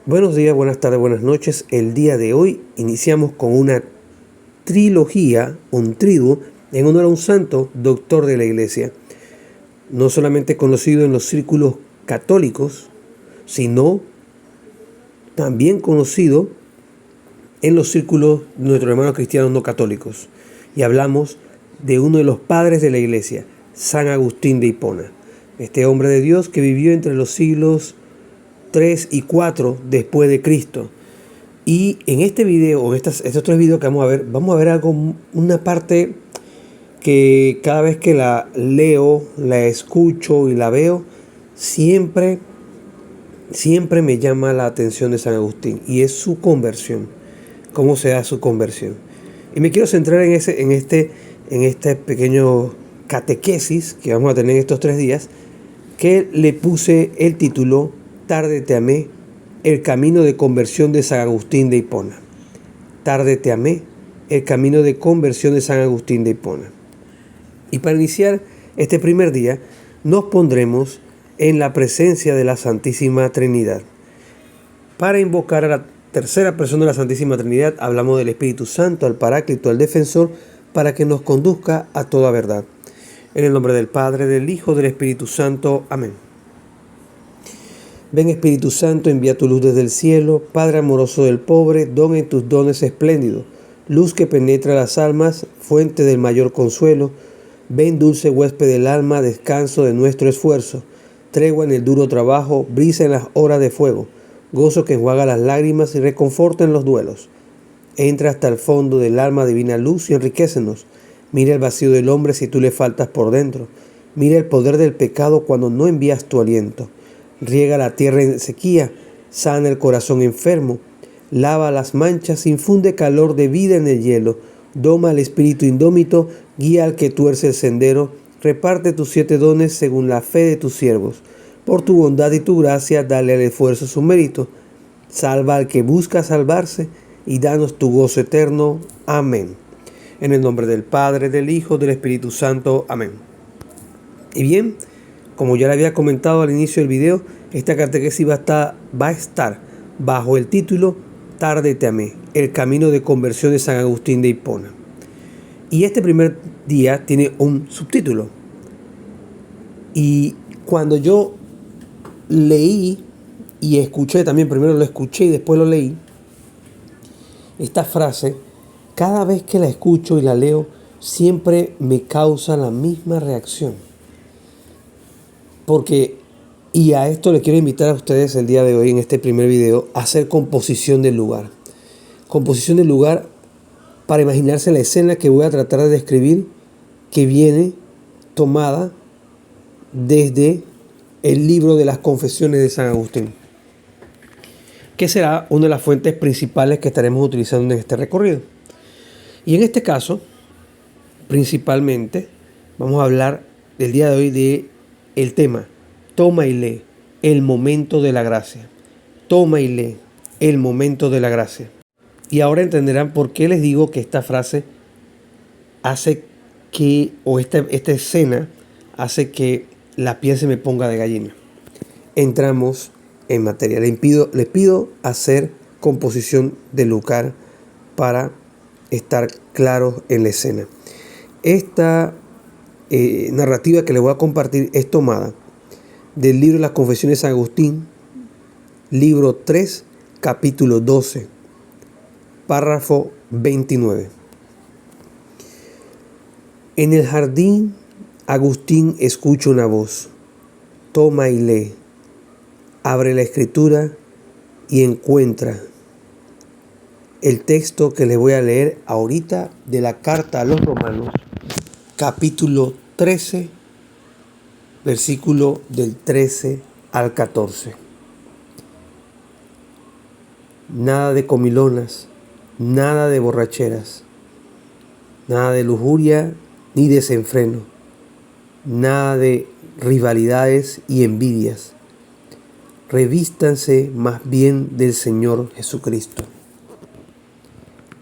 Buenos días, buenas tardes, buenas noches. El día de hoy iniciamos con una trilogía, un triduo, en honor a un santo doctor de la Iglesia, no solamente conocido en los círculos católicos, sino también conocido en los círculos de nuestros hermanos cristianos no católicos. Y hablamos de uno de los padres de la Iglesia, San Agustín de Hipona, este hombre de Dios que vivió entre los siglos 3 y 4 después de Cristo. Y en este video, o estos tres videos que vamos a ver algo, una parte que cada vez que la leo, la escucho y la veo, siempre me llama la atención de San Agustín, y es su conversión, cómo se da su conversión. Y me quiero centrar en este pequeño catequesis que vamos a tener en estos 3 días, que le puse el título Tarde te amé, el camino de conversión de San Agustín de Hipona. Tarde te amé, el camino de conversión de San Agustín de Hipona. Y para iniciar este primer día, nos pondremos en la presencia de la Santísima Trinidad. Para invocar a la tercera persona de la Santísima Trinidad, hablamos del Espíritu Santo, al Paráclito, al Defensor, para que nos conduzca a toda verdad. En el nombre del Padre, del Hijo, del Espíritu Santo. Amén. Ven Espíritu Santo, envía tu luz desde el cielo, Padre amoroso del pobre, don en tus dones espléndido, luz que penetra las almas, fuente del mayor consuelo. Ven dulce huésped del alma, descanso de nuestro esfuerzo, tregua en el duro trabajo, brisa en las horas de fuego, gozo que enjuaga las lágrimas y reconforta en los duelos. Entra hasta el fondo del alma divina luz y enriquécenos. Mira el vacío del hombre si tú le faltas por dentro. Mira el poder del pecado cuando no envías tu aliento. Riega la tierra en sequía, sana el corazón enfermo, lava las manchas, infunde calor de vida en el hielo, doma al espíritu indómito, guía al que tuerce el sendero, reparte tus 7 dones según la fe de tus siervos. Por tu bondad y tu gracia, dale al esfuerzo su mérito. Salva al que busca salvarse y danos tu gozo eterno. Amén. En el nombre del Padre, del Hijo, del Espíritu Santo. Amén. Y bien, como ya le había comentado al inicio del video, esta catequesis va a estar bajo el título Tarde te amé, el camino de conversión de San Agustín de Hipona. Y este primer día tiene un subtítulo. Y cuando yo leí y escuché también, primero lo escuché y después lo leí, esta frase, cada vez que la escucho y la leo, siempre me causa la misma reacción. Porque, y a esto les quiero invitar a ustedes el día de hoy en este primer video, a hacer composición del lugar. Composición del lugar para imaginarse la escena que voy a tratar de describir, que viene tomada desde el libro de las Confesiones de San Agustín, que será una de las fuentes principales que estaremos utilizando en este recorrido. Y en este caso, principalmente, vamos a hablar el día de hoy de el tema, toma y lee, el momento de la gracia. Toma y lee, el momento de la gracia. Y ahora entenderán por qué les digo que esta frase hace que, o esta escena hace que la piel se me ponga de gallina. Entramos en materia. Les pido hacer composición del lugar para estar claros en la escena. Esta narrativa que les voy a compartir es tomada del libro de las Confesiones de San Agustín, libro 3, capítulo 12, párrafo 29. En el jardín, Agustín escucha una voz. Toma y lee. Abre la escritura y encuentra el texto que les voy a leer ahorita de la carta a los Romanos, capítulo 13, versículo del 13 al 14. Nada de comilonas, nada de borracheras, nada de lujuria ni desenfreno, nada de rivalidades y envidias. Revístanse más bien del Señor Jesucristo.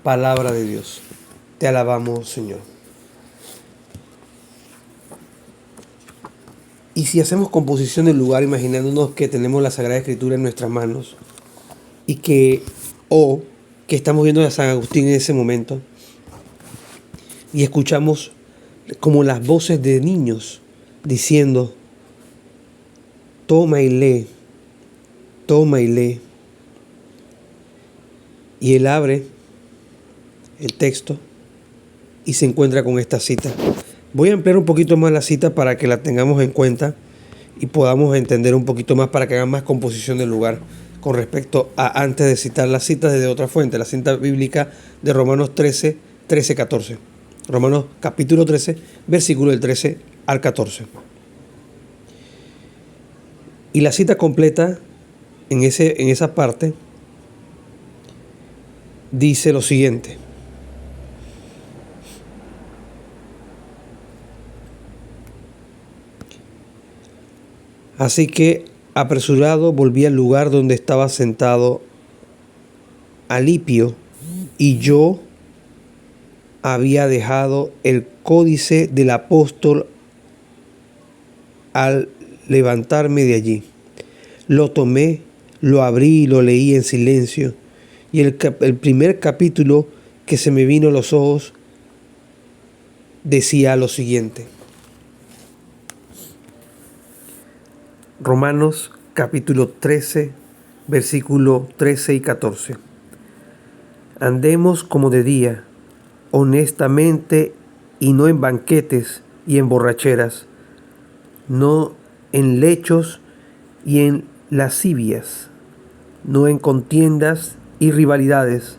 Palabra de Dios. Te alabamos, Señor. Y si hacemos composición del lugar, imaginándonos que tenemos la Sagrada Escritura en nuestras manos, y que estamos viendo a San Agustín en ese momento y escuchamos como las voces de niños diciendo, toma y lee, toma y lee. Y él abre el texto y se encuentra con esta cita. Voy a ampliar un poquito más la cita para que la tengamos en cuenta y podamos entender un poquito más, para que hagan más composición del lugar con respecto a antes de citar las citas desde otra fuente, la cita bíblica de Romanos 13, 14. Romanos capítulo 13, versículo del 13 al 14. Y la cita completa en esa parte dice lo siguiente. Así que, apresurado, volví al lugar donde estaba sentado Alipio, y yo había dejado el códice del apóstol al levantarme de allí. Lo tomé, lo abrí y lo leí en silencio, y el primer capítulo que se me vino a los ojos decía lo siguiente. Romanos capítulo 13, versículo 13 y 14. Andemos como de día, honestamente, y no en banquetes y en borracheras, no en lechos y en lascivias, no en contiendas y rivalidades.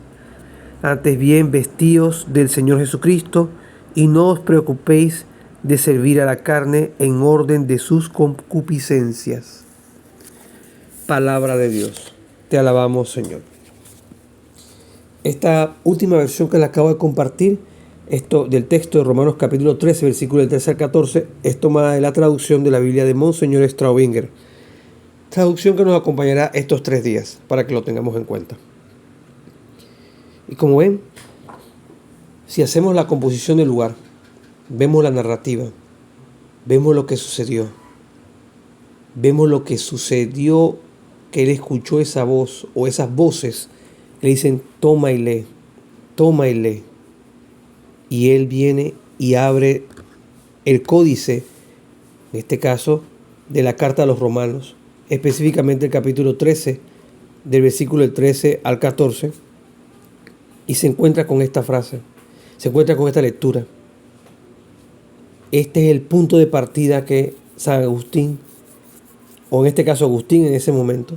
Antes bien, vestíos del Señor Jesucristo, y no os preocupéis de servir a la carne en orden de sus concupiscencias. Palabra de Dios. Te alabamos, Señor. Esta última versión que le acabo de compartir, esto del texto de Romanos capítulo 13, versículo del 13 al 14, es tomada de la traducción de la Biblia de Monseñor Straubinger. Traducción que nos acompañará estos 3 días, para que lo tengamos en cuenta. Y como ven, si hacemos la composición del lugar, vemos la narrativa, vemos lo que sucedió, que él escuchó esa voz o esas voces que le dicen toma y lee, toma y lee. Y él viene y abre el códice, en este caso, de la carta a los romanos, específicamente el capítulo 13, del versículo del 13 al 14, y se encuentra con esta frase, se encuentra con esta lectura. Este es el punto de partida que San Agustín, o en este caso Agustín en ese momento,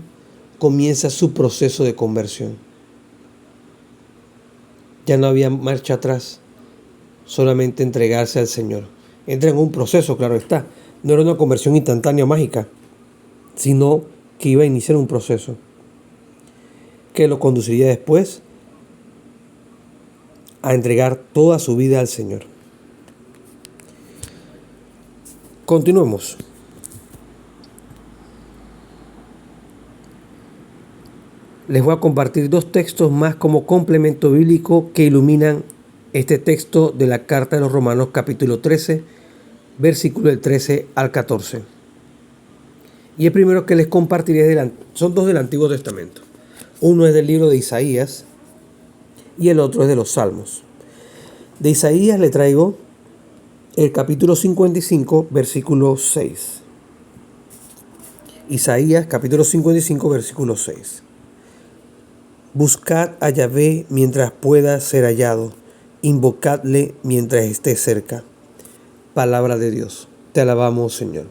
comienza su proceso de conversión. Ya no había marcha atrás, solamente entregarse al Señor. Entra en un proceso, claro está. No era una conversión instantánea mágica, sino que iba a iniciar un proceso que lo conduciría después a entregar toda su vida al Señor. Continuemos. Les voy a compartir 2 textos más como complemento bíblico que iluminan este texto de la carta de los Romanos capítulo 13, versículo del 13 al 14. Y el primero que les compartiré son 2 del Antiguo Testamento. Uno es del libro de Isaías y el otro es de los Salmos. De Isaías le traigo el capítulo 55, versículo 6. Isaías, capítulo 55, versículo 6. Buscad a Yahvé mientras pueda ser hallado, invocadle mientras esté cerca. Palabra de Dios. Te alabamos, Señor.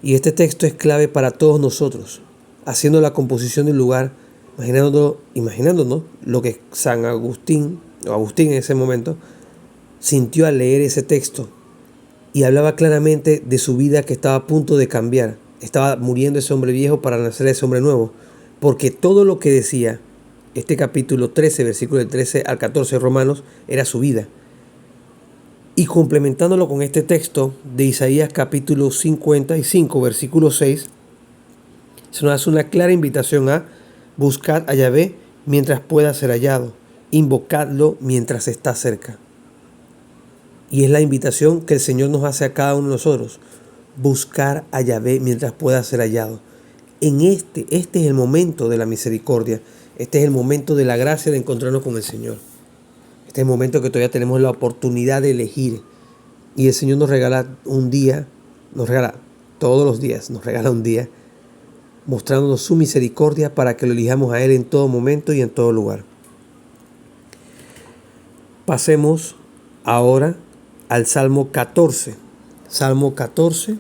Y este texto es clave para todos nosotros, haciendo la composición del lugar, imaginándonos lo que San Agustín, o Agustín en ese momento, sintió al leer ese texto, y hablaba claramente de su vida que estaba a punto de cambiar. Estaba muriendo ese hombre viejo para nacer ese hombre nuevo, porque todo lo que decía este capítulo 13, versículo del 13 al 14 de Romanos, era su vida. Y complementándolo con este texto de Isaías capítulo 55, versículo 6, se nos hace una clara invitación a buscar a Yahvé mientras pueda ser hallado, invocadlo mientras está cerca. Y es la invitación que el Señor nos hace a cada uno de nosotros, buscar a Yahvé mientras pueda ser hallado. Este es el momento de la misericordia. Este es el momento de la gracia de encontrarnos con el Señor. Este es el momento que todavía tenemos la oportunidad de elegir. Y el Señor nos regala un día, nos regala todos los días, nos regala un día, mostrándonos su misericordia para que lo elijamos a Él en todo momento y en todo lugar. Pasemos ahora al Salmo 14. Salmo 14,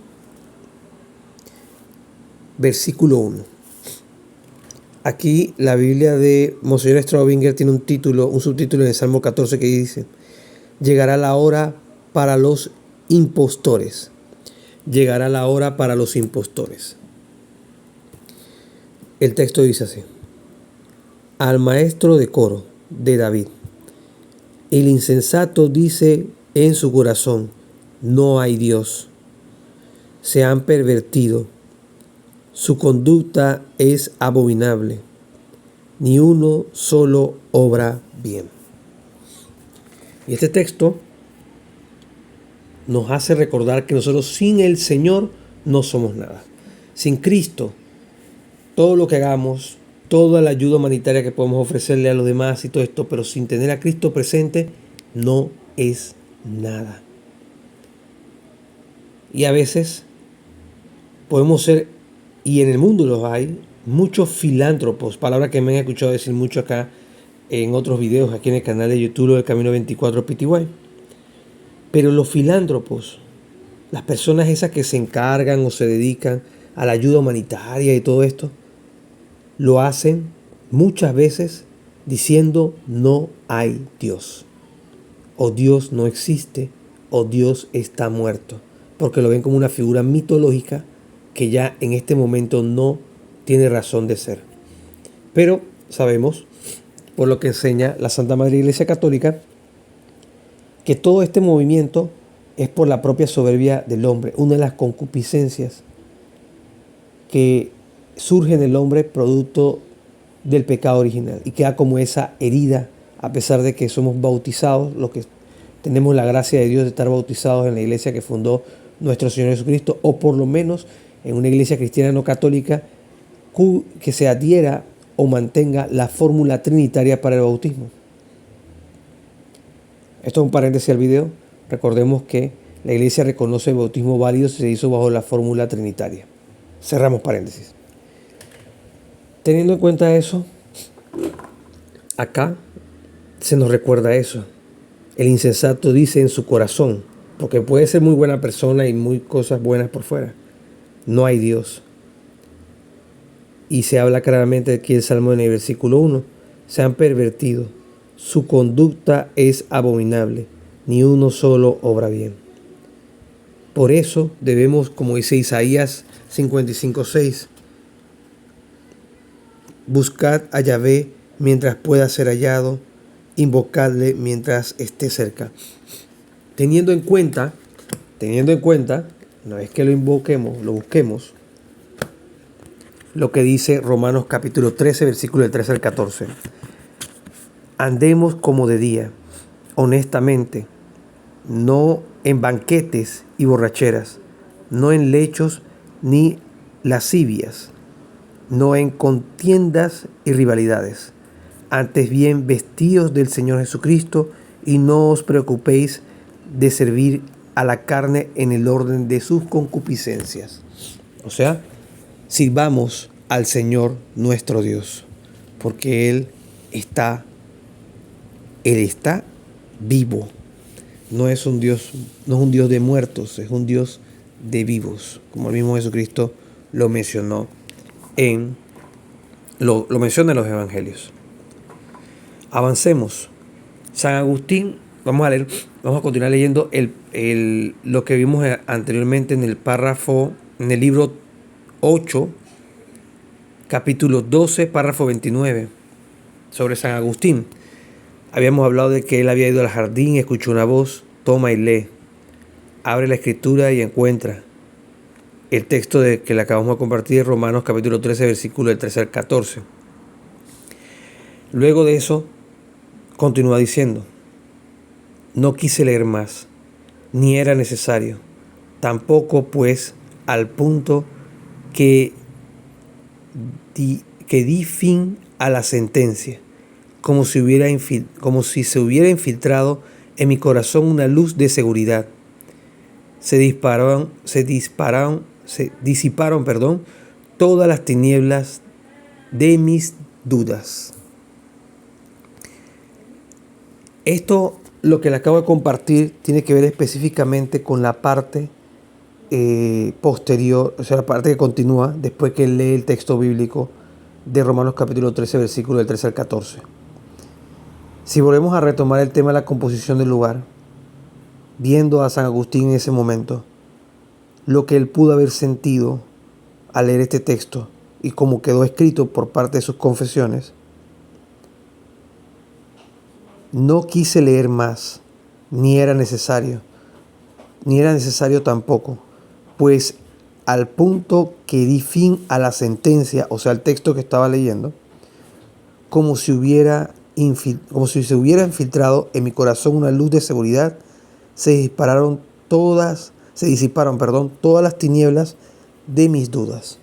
versículo 1. Aquí la Biblia de Monseñor Straubinger tiene un subtítulo en el Salmo 14 que dice: llegará la hora para los impostores. Llegará la hora para los impostores. El texto dice así: al maestro de coro de David. El insensato dice en su corazón: no hay Dios. Se han pervertido. Su conducta es abominable. Ni uno solo obra bien. Y este texto nos hace recordar que nosotros sin el Señor no somos nada. Sin Cristo, todo lo que hagamos, toda la ayuda humanitaria que podemos ofrecerle a los demás y todo esto, pero sin tener a Cristo presente, no es nada. Y a veces podemos ser, y en el mundo los hay, muchos filántropos, palabra que me han escuchado decir mucho acá en otros videos, aquí en el canal de YouTube del Camino 24 PTY. Pero los filántropos, las personas esas que se encargan o se dedican a la ayuda humanitaria y todo esto, lo hacen muchas veces diciendo: no hay Dios, o Dios no existe, o Dios está muerto, porque lo ven como una figura mitológica que ya en este momento no tiene razón de ser. Pero sabemos, por lo que enseña la Santa Madre Iglesia Católica, que todo este movimiento es por la propia soberbia del hombre, una de las concupiscencias que surge en el hombre producto del pecado original y queda como esa herida, a pesar de que somos bautizados, los que tenemos la gracia de Dios de estar bautizados en la iglesia que fundó nuestro Señor Jesucristo, o por lo menos en una iglesia cristiana no católica que se adhiera o mantenga la fórmula trinitaria para el bautismo. Esto es un paréntesis al video. Recordemos que la iglesia reconoce el bautismo válido si se hizo bajo la fórmula trinitaria. Cerramos paréntesis. Teniendo en cuenta eso, acá se nos recuerda eso. El insensato dice en su corazón, porque puede ser muy buena persona y muy cosas buenas por fuera: no hay Dios. Y se habla claramente aquí el Salmo en el versículo 1. Se han pervertido. Su conducta es abominable. Ni uno solo obra bien. Por eso debemos, como dice Isaías 55:6, buscad a Yahvé mientras pueda ser hallado, invocadle mientras esté cerca. Teniendo en cuenta, una vez que lo invoquemos, lo busquemos, lo que dice Romanos capítulo 13, versículo del 13 al 14. Andemos como de día, honestamente, no en banquetes y borracheras, no en lechos ni lascivias, no en contiendas y rivalidades. Antes bien, vestíos del Señor Jesucristo y no os preocupéis de servir a la carne en el orden de sus concupiscencias. O sea, sirvamos al Señor nuestro Dios, porque Él está vivo. No es un Dios de muertos, es un Dios de vivos, como el mismo Jesucristo lo mencionó lo menciona en los evangelios. Avancemos. San Agustín, vamos a continuar leyendo lo que vimos anteriormente en en el libro 8, capítulo 12, párrafo 29, sobre San Agustín. Habíamos hablado de que él había ido al jardín, escuchó una voz: toma y lee. Abre la escritura y encuentra el texto que le acabamos de compartir, Romanos capítulo 13, versículo del 13 al 14. Luego de eso, continúa diciendo: no quise leer más, ni era necesario, tampoco pues al punto que que di fin a la sentencia, como si se hubiera infiltrado en mi corazón una luz de seguridad. Se disiparon, todas las tinieblas de mis dudas. Esto, lo que le acabo de compartir, tiene que ver específicamente con la parte posterior, o sea, la parte que continúa después que lee el texto bíblico de Romanos capítulo 13, versículo del 13 al 14. Si volvemos a retomar el tema de la composición del lugar, viendo a San Agustín en ese momento, lo que él pudo haber sentido al leer este texto y como quedó escrito por parte de sus confesiones, no quise leer más, ni era necesario tampoco, pues al punto que di fin a la sentencia, o sea, el texto que estaba leyendo, como si se hubiera infiltrado en mi corazón una luz de seguridad, se disiparon todas las tinieblas de mis dudas.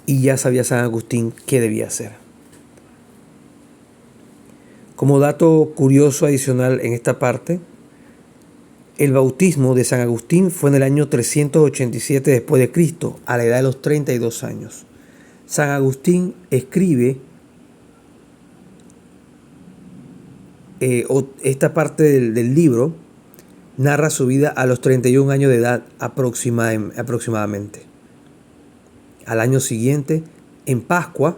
Y ya sabía San Agustín qué debía hacer. Como dato curioso adicional en esta parte, el bautismo de San Agustín fue en el año 387 después de Cristo, a la edad de los 32 años. San Agustín escribe esta parte del libro, narra su vida a los 31 años de edad aproximadamente. Al año siguiente, en Pascua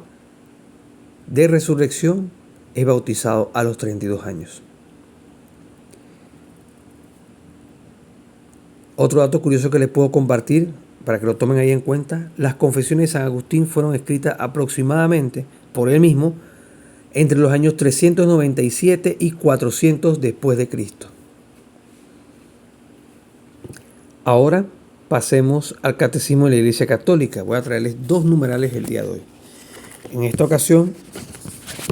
de Resurrección, es bautizado a los 32 años. Otro dato curioso que les puedo compartir, para que lo tomen ahí en cuenta, las confesiones de San Agustín fueron escritas aproximadamente por él mismo entre los años 397 y 400 después de Cristo. Ahora pasemos al Catecismo de la Iglesia Católica. Voy a traerles 2 numerales el día de hoy. En esta ocasión,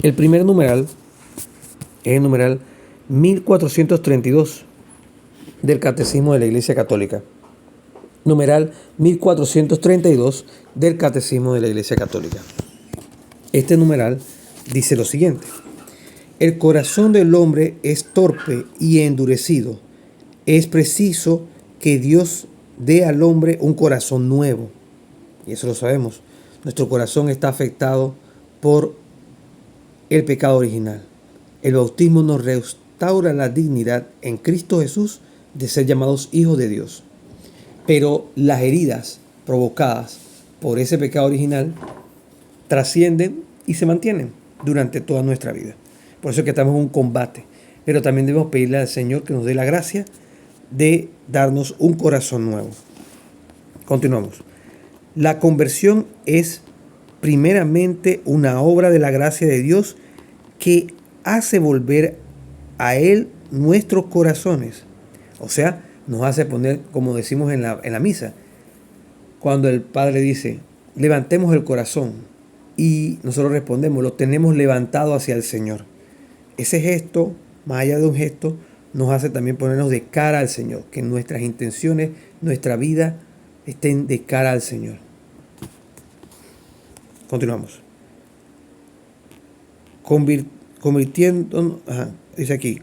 el primer numeral es el numeral 1432 del Catecismo de la Iglesia Católica. Numeral 1432 del Catecismo de la Iglesia Católica. Este numeral dice lo siguiente: el corazón del hombre es torpe y endurecido. Es preciso que Dios dé al hombre un corazón nuevo. Y eso lo sabemos. Nuestro corazón está afectado por el pecado original. El bautismo nos restaura la dignidad en Cristo Jesús de ser llamados hijos de Dios. Pero las heridas provocadas por ese pecado original trascienden y se mantienen durante toda nuestra vida. Por eso es que estamos en un combate. Pero también debemos pedirle al Señor que nos dé la gracia de darnos un corazón nuevo. Continuamos. La conversión es primeramente una obra de la gracia de Dios que hace volver a Él nuestros corazones. O sea, nos hace poner, como decimos en la misa, cuando el Padre dice, levantemos el corazón, y nosotros respondemos, lo tenemos levantado hacia el Señor. Ese gesto, más allá de un gesto, nos hace también ponernos de cara al Señor, que nuestras intenciones, nuestra vida estén de cara al Señor. Continuamos. Convirtiendo, dice aquí,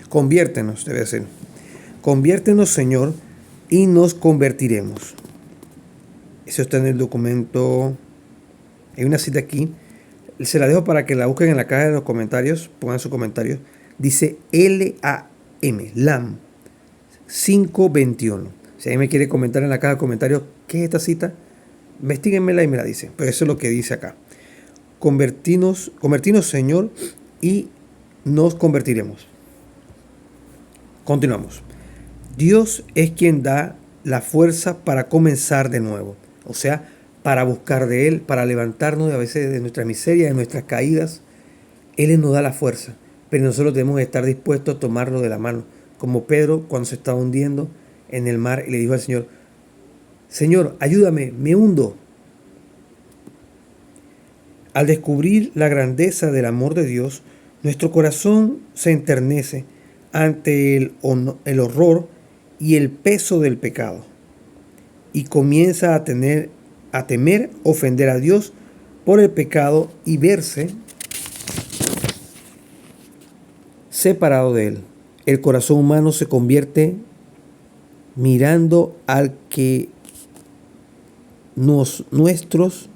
conviértenos, debe ser. Conviértenos, Señor, y nos convertiremos. Eso está en el documento. Hay una cita aquí. Se la dejo para que la busquen en la caja de los comentarios. Pongan sus comentarios. Dice LAM 521. Si alguien me quiere comentar en la caja de comentarios qué es esta cita, investíguenmela y me la dicen. Pero eso es lo que dice acá. Convertinos, Señor, y nos convertiremos. Continuamos. Dios es quien da la fuerza para comenzar de nuevo. O sea, para buscar de Él, para levantarnos a veces de nuestra miseria, de nuestras caídas. Él nos da la fuerza, pero nosotros debemos estar dispuestos a tomarlo de la mano. Como Pedro cuando se estaba hundiendo en el mar y le dijo al Señor, Señor, ayúdame, me hundo. Al descubrir la grandeza del amor de Dios, Nuestro corazón se enternece ante el horror y el peso del pecado y comienza a temer ofender a Dios por el pecado y verse separado de Él. El corazón humano se convierte mirando al que nuestros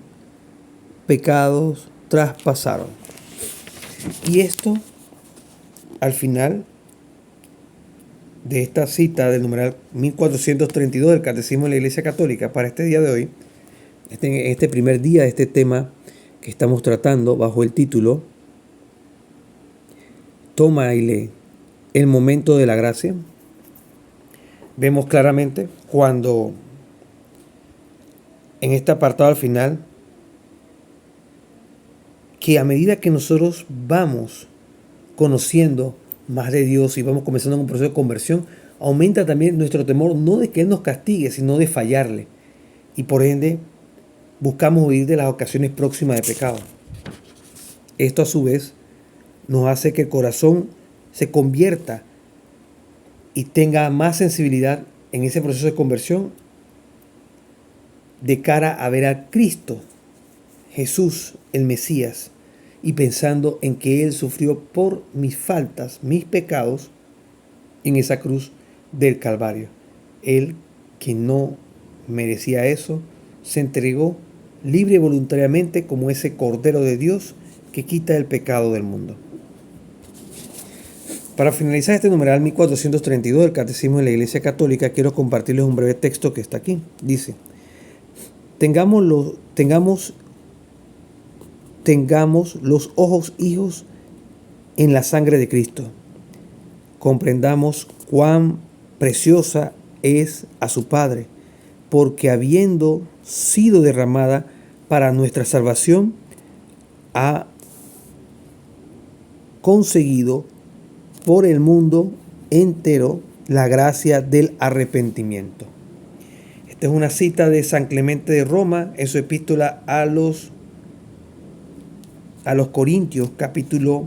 pecados traspasaron. Y esto, al final de esta cita del numeral 1432 del Catecismo de la Iglesia Católica, para este día de hoy, este primer día de este tema que estamos tratando bajo el título Toma y lee el momento de la gracia, vemos claramente cuando en este apartado al final que a medida que nosotros vamos conociendo más de Dios y vamos comenzando en un proceso de conversión, aumenta también nuestro temor no de que Él nos castigue, sino de fallarle. Y por ende, buscamos huir de las ocasiones próximas de pecado. Esto a su vez nos hace que el corazón se convierta y tenga más sensibilidad en ese proceso de conversión de cara a ver a Cristo, Jesús, el Mesías, y pensando en que Él sufrió por mis faltas, mis pecados, en esa cruz del Calvario. Él, que no merecía eso, se entregó libre y voluntariamente como ese Cordero de Dios que quita el pecado del mundo. Para finalizar este numeral 1432 del Catecismo de la Iglesia Católica, quiero compartirles un breve texto que está aquí. Dice: tengamos los ojos hijos en la sangre de Cristo. Comprendamos cuán preciosa es a su Padre, porque habiendo sido derramada para nuestra salvación, ha conseguido por el mundo entero la gracia del arrepentimiento. Esta es una cita de San Clemente de Roma en su epístola a los Corintios, capítulo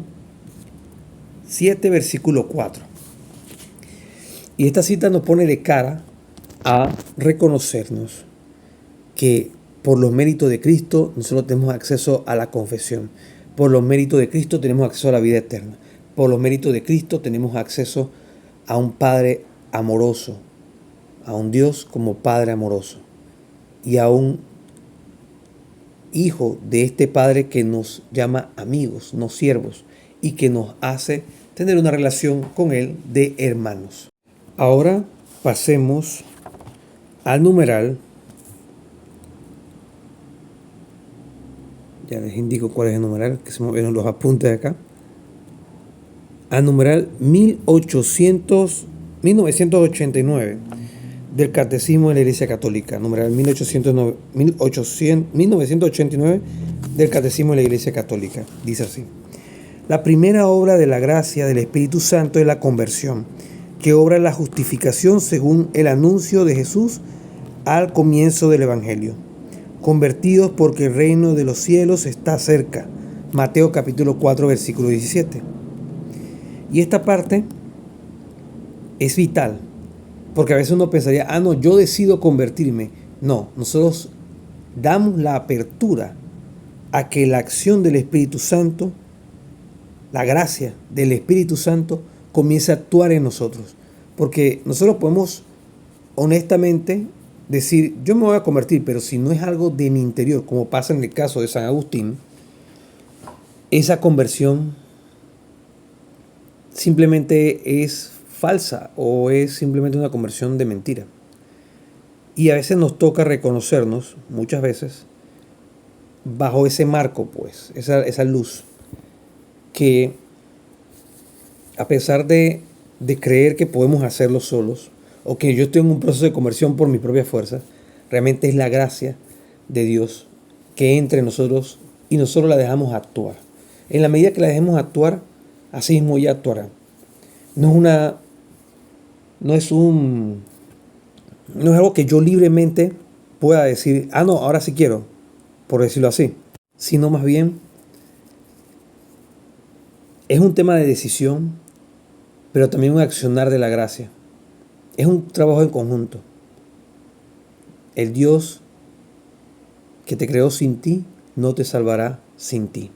7, versículo 4. Y esta cita nos pone de cara a reconocernos que por los méritos de Cristo nosotros tenemos acceso a la confesión. Por los méritos de Cristo tenemos acceso a la vida eterna. Por los méritos de Cristo tenemos acceso a un Padre amoroso, a un Dios como Padre amoroso y a un Hijo de este Padre que nos llama amigos, no siervos, y que nos hace tener una relación con Él de hermanos. Ahora pasemos al numeral. Ya les indico cuál es el numeral, que se me ven los apuntes de acá. Al numeral 1989 del Catecismo de la Iglesia Católica. Numeral 1989 del Catecismo de la Iglesia Católica. Dice así: la primera obra de la gracia del Espíritu Santo es la conversión, que obra la justificación según el anuncio de Jesús al comienzo del Evangelio. Convertidos porque el reino de los cielos está cerca. Mateo capítulo 4, versículo 17. Y esta parte es vital, porque a veces uno pensaría, no, yo decido convertirme. No, nosotros damos la apertura a que la acción del Espíritu Santo, la gracia del Espíritu Santo, comience a actuar en nosotros. Porque nosotros podemos honestamente decir, yo me voy a convertir, pero si no es algo de mi interior, como pasa en el caso de San Agustín, esa conversión simplemente es falsa o es simplemente una conversión de mentira. Y a veces nos toca reconocernos, muchas veces, bajo ese marco, pues, esa luz, que a pesar de creer que podemos hacerlo solos, o que yo estoy en un proceso de conversión por mis propias fuerzas, realmente es la gracia de Dios que entra en nosotros y nosotros la dejamos actuar. En la medida que la dejemos actuar, así mismo ella actuará. No es algo que yo libremente pueda decir, no, ahora sí quiero, por decirlo así, sino más bien Es un tema de decisión, pero también un accionar de la gracia. Es un trabajo en conjunto. El Dios que te creó sin ti no te salvará sin ti.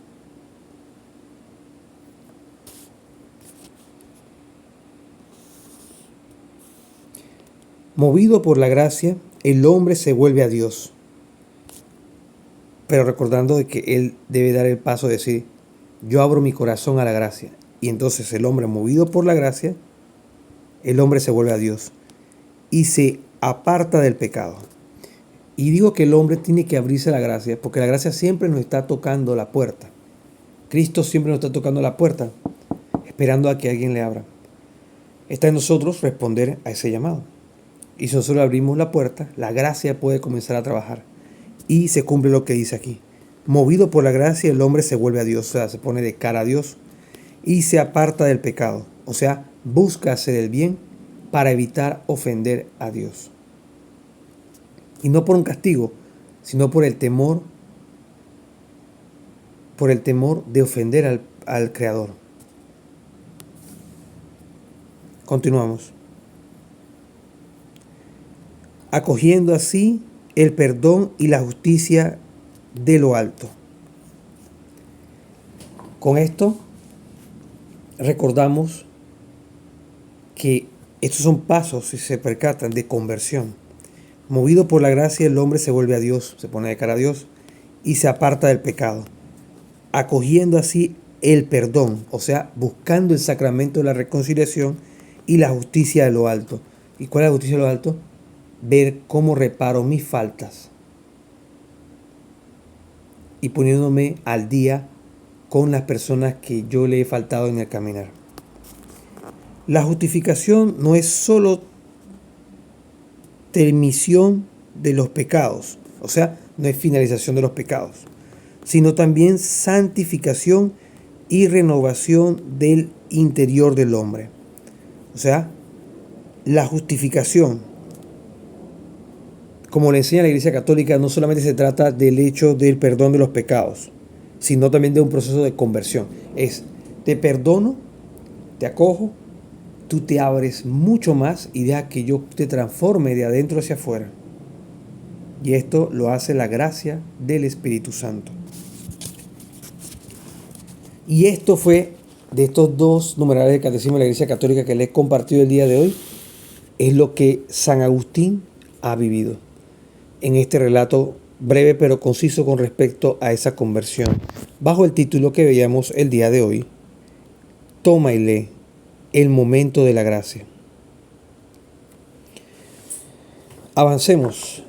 Movido por la gracia, el hombre se vuelve a Dios, pero recordando de que él debe dar el paso de decir, yo abro mi corazón a la gracia. Y entonces el hombre, movido por la gracia, el hombre se vuelve a Dios y se aparta del pecado. Y digo que el hombre tiene que abrirse a la gracia, porque la gracia siempre nos está tocando la puerta. Cristo siempre nos está tocando la puerta, esperando a que alguien le abra. Está en nosotros responder a ese llamado. Y si nosotros abrimos la puerta, la gracia puede comenzar a trabajar. Y se cumple lo que dice aquí. Movido por la gracia, el hombre se vuelve a Dios, o sea, se pone de cara a Dios y se aparta del pecado. O sea, busca hacer el bien para evitar ofender a Dios. Y no por un castigo, sino por el temor de ofender al Creador. Continuamos. Acogiendo así el perdón y la justicia de lo alto. Con esto recordamos que estos son pasos, si se percatan, de conversión. Movido por la gracia, el hombre se vuelve a Dios, se pone de cara a Dios y se aparta del pecado. Acogiendo así el perdón, o sea, buscando el sacramento de la reconciliación y la justicia de lo alto. ¿Y cuál es la justicia de lo alto? Ver cómo reparo mis faltas y poniéndome al día con las personas que yo le he faltado en el caminar. La justificación no es solo terminación de los pecados, o sea, no es finalización de los pecados, sino también santificación y renovación del interior del hombre. O sea, la justificación, como le enseña la Iglesia Católica, no solamente se trata del hecho del perdón de los pecados, sino también de un proceso de conversión. Es, te perdono, te acojo, tú te abres mucho más y deja que yo te transforme de adentro hacia afuera. Y esto lo hace la gracia del Espíritu Santo. Y esto fue de estos dos numerales del Catecismo de la Iglesia Católica que les he compartido el día de hoy, es lo que San Agustín ha vivido en este relato breve pero conciso con respecto a esa conversión, bajo el título que veíamos el día de hoy, Toma y lee, el momento de la gracia. Avancemos.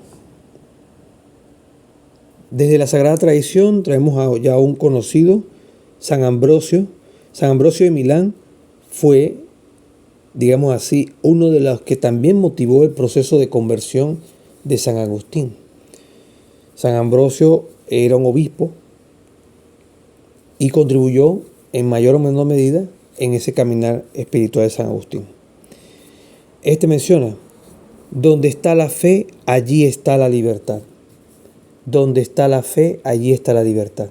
Desde la Sagrada Tradición traemos ya a un conocido, San Ambrosio. San Ambrosio de Milán fue, digamos así, uno de los que también motivó el proceso de conversión de San Agustín. San Ambrosio era un obispo y contribuyó en mayor o menor medida en ese caminar espiritual de San Agustín. Este menciona, donde está la fe, allí está la libertad. Donde está la fe, allí está la libertad.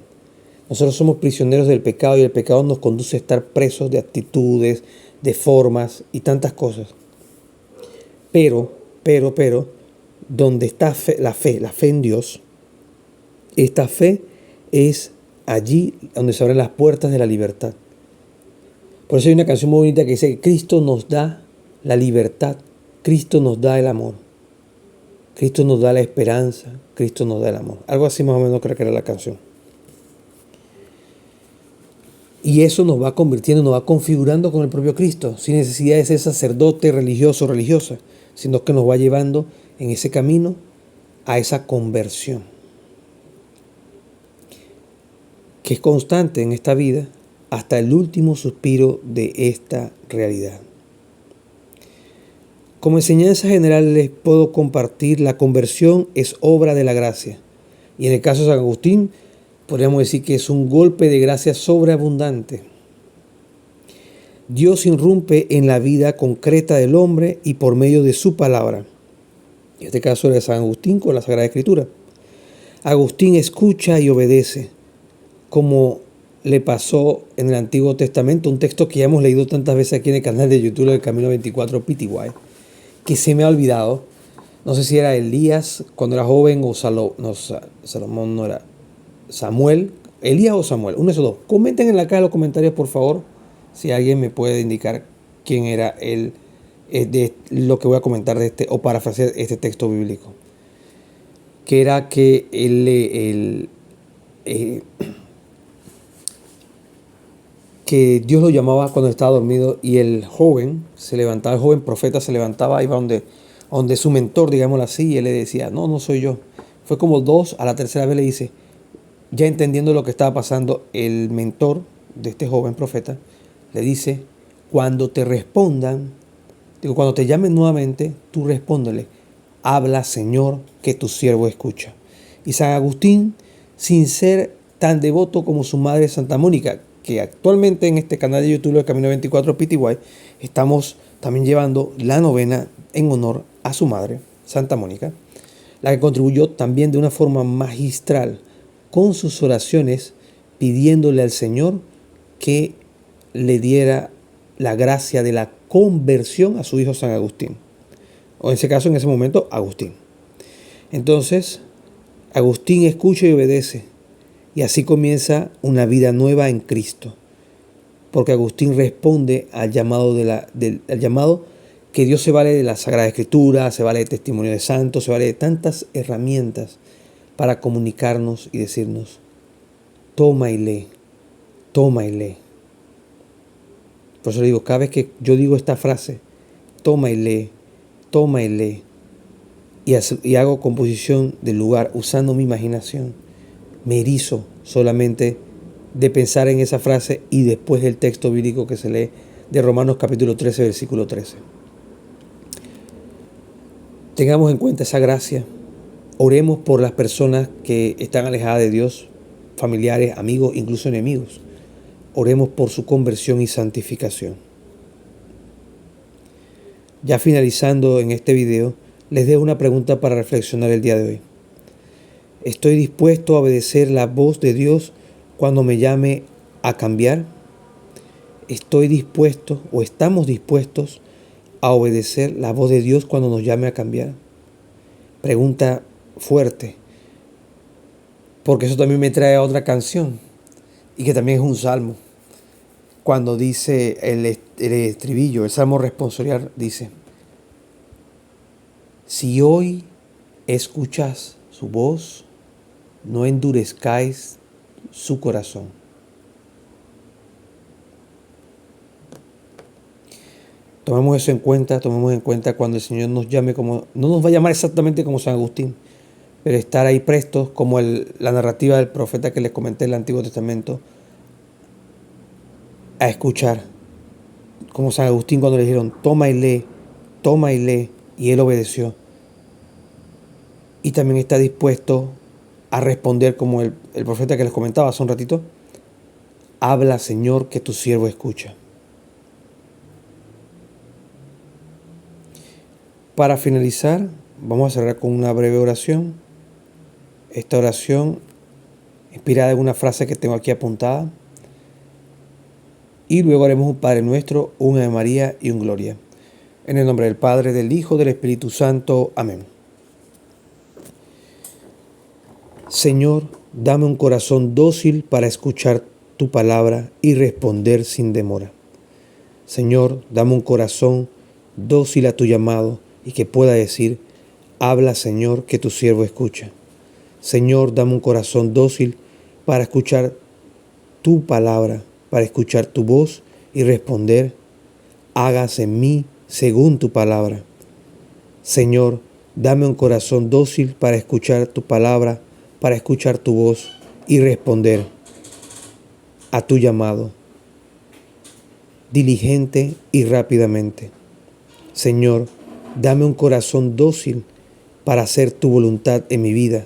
Nosotros somos prisioneros del pecado y el pecado nos conduce a estar presos de actitudes, de formas y tantas cosas. Pero, donde está la fe en Dios, esta fe es allí donde se abren las puertas de la libertad. Por eso hay una canción muy bonita que dice que Cristo nos da la libertad, Cristo nos da el amor, Cristo nos da la esperanza, Cristo nos da el amor. Algo así más o menos creo que era la canción. Y eso nos va convirtiendo, nos va configurando con el propio Cristo, sin necesidad de ser sacerdote, religioso o religiosa, sino que nos va llevando en ese camino a esa conversión, que es constante en esta vida hasta el último suspiro de esta realidad. Como enseñanza general les puedo compartir, la conversión es obra de la gracia. Y en el caso de San Agustín, podríamos decir que es un golpe de gracia sobreabundante. Dios irrumpe en la vida concreta del hombre y por medio de su palabra. En este caso era de San Agustín con la Sagrada Escritura. Agustín escucha y obedece, como le pasó en el Antiguo Testamento, un texto que ya hemos leído tantas veces aquí en el canal de YouTube del Camino 24 PTY, que se me ha olvidado. No sé si era Elías cuando era joven o Salomón no era. Samuel, Elías o Samuel, uno de esos dos. Comenten en la caja de los comentarios, por favor, si alguien me puede indicar quién era él, de lo que voy a comentar de este, o parafrasear este texto bíblico. Que era que que Dios lo llamaba cuando estaba dormido y el joven se levantaba, el joven profeta se levantaba, iba donde su mentor, digámoslo así, y él le decía, no, no soy yo. Fue como dos, a la tercera vez le dice, ya entendiendo lo que estaba pasando, el mentor de este joven profeta le dice, cuando te respondan, cuando te llamen nuevamente, tú respóndele, habla Señor, que tu siervo escucha. Y San Agustín, sin ser tan devoto como su madre Santa Mónica, que actualmente en este canal de YouTube del Camino 24 PTY estamos también llevando la novena en honor a su madre, Santa Mónica, la que contribuyó también de una forma magistral con sus oraciones, pidiéndole al Señor que le diera la gracia de la conversión a su hijo San Agustín, o en ese caso, en ese momento, Agustín. Entonces, Agustín escucha y obedece, y así comienza una vida nueva en Cristo, porque Agustín responde al llamado, al llamado que Dios se vale de la Sagrada Escritura, se vale de testimonio de santos, se vale de tantas herramientas para comunicarnos y decirnos, toma y lee, toma y lee. Por eso le digo, cada vez que yo digo esta frase, toma y lee, y hago composición del lugar usando mi imaginación, me erizo solamente de pensar en esa frase y después del texto bíblico que se lee de Romanos capítulo 13, versículo 13. Tengamos en cuenta esa gracia. Oremos por las personas que están alejadas de Dios, familiares, amigos, incluso enemigos. Oremos por su conversión y santificación. Ya finalizando en este video, les dejo una pregunta para reflexionar el día de hoy. ¿Estoy dispuesto a obedecer la voz de Dios cuando me llame a cambiar? ¿Estoy dispuesto o estamos dispuestos a obedecer la voz de Dios cuando nos llame a cambiar? Pregunta fuerte, porque eso también me trae a otra canción y que también es un salmo. Cuando dice el estribillo, el salmo responsorial dice, si hoy escuchas su voz, no endurezcáis su corazón. Tomemos eso en cuenta, cuando el Señor nos llame como, no nos va a llamar exactamente como San Agustín, pero estar ahí prestos como la narrativa del profeta que les comenté en el Antiguo Testamento, a escuchar, como San Agustín cuando le dijeron, toma y lee, y él obedeció. Y también está dispuesto a responder como el profeta que les comentaba hace un ratito, habla Señor, que tu siervo escucha. Para finalizar, vamos a cerrar con una breve oración. Esta oración, inspirada en una frase que tengo aquí apuntada. Y luego haremos un Padre Nuestro, un Ave María y un Gloria. En el nombre del Padre, del Hijo, del Espíritu Santo. Amén. Señor, dame un corazón dócil para escuchar tu palabra y responder sin demora. Señor, dame un corazón dócil a tu llamado y que pueda decir, habla Señor, que tu siervo escucha. Señor, dame un corazón dócil para escuchar tu palabra, para escuchar tu voz y responder, hágase en mí según tu palabra. Señor, dame un corazón dócil para escuchar tu palabra, para escuchar tu voz y responder a tu llamado, diligente y rápidamente. Señor, dame un corazón dócil para hacer tu voluntad en mi vida,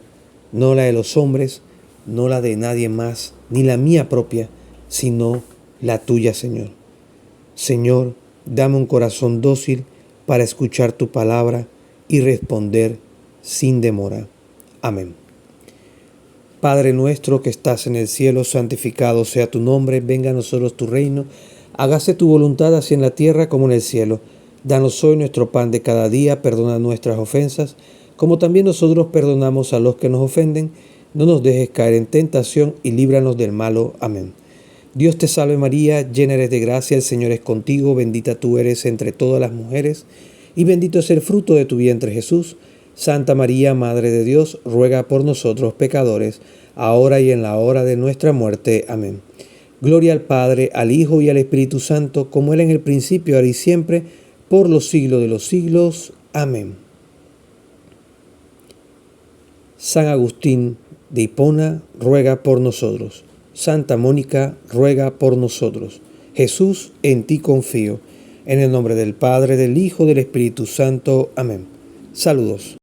no la de los hombres, no la de nadie más, ni la mía propia, sino la tuya, Señor. Señor, dame un corazón dócil para escuchar tu palabra y responder sin demora. Amén. Padre nuestro que estás en el cielo, santificado sea tu nombre, venga a nosotros tu reino, hágase tu voluntad así en la tierra como en el cielo. Danos hoy nuestro pan de cada día, perdona nuestras ofensas, como también nosotros perdonamos a los que nos ofenden. No nos dejes caer en tentación y líbranos del malo. Amén. Dios te salve María, llena eres de gracia, el Señor es contigo, bendita tú eres entre todas las mujeres, y bendito es el fruto de tu vientre Jesús. Santa María, Madre de Dios, ruega por nosotros pecadores, ahora y en la hora de nuestra muerte. Amén. Gloria al Padre, al Hijo y al Espíritu Santo, como era en el principio, ahora y siempre, por los siglos de los siglos. Amén. San Agustín de Hipona, ruega por nosotros. Santa Mónica, ruega por nosotros. Jesús, en ti confío. En el nombre del Padre, del Hijo, del Espíritu Santo. Amén. Saludos.